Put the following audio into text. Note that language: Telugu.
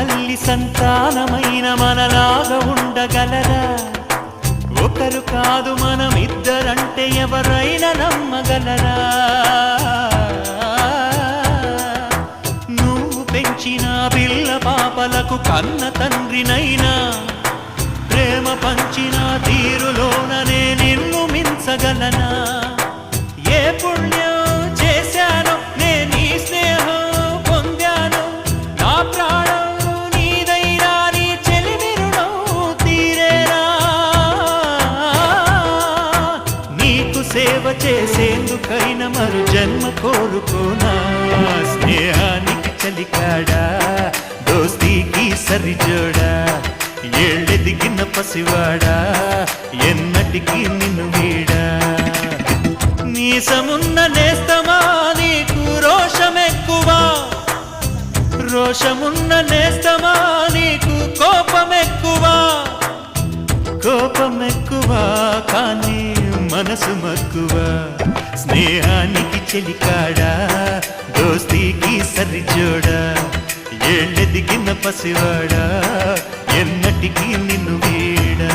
తల్లి సంతానమైన మనలాగా ఉండగలరా? ఒకరు కాదు మనమిద్దరంటే ఎవరైనా నమ్మగలరా? నువ్వు పెంచిన పిల్ల పాపలకు కన్న తండ్రినైనా ప్రేమ పంచిన తీరులోననే నిన్ను మించగలనా? ఏ పుణ్యం చేశానో నేను ఈ స్నేహం పొందాను, నా ప్రాణం నీదైనా నీ చెలిమి రుణం తీరేనా? నీకు సేవ చేసేందుకైనా మరు జన్మ కోరుకోనా? స్నేహానికి చలికాడా, దోస్తీకి సరిజోడా, ఏళ్ళెదిగిన పసివాడా, ఎన్నటికీ నిన్ను వీడా? నీసమున్న నేస్తమా నీకు రోషమెక్కువా? రోషమున్న నేస్తమా నీకు కోపమెక్కువా? కోపమెక్కువా కానీ మనసు మక్కువా? స్నేహానికి చెలికాడా, దోస్తీకి సరిజోడా, ఏళ్ళెదిగిన పసివాడా, ఎన్నటికీ నిన్ను వీడా?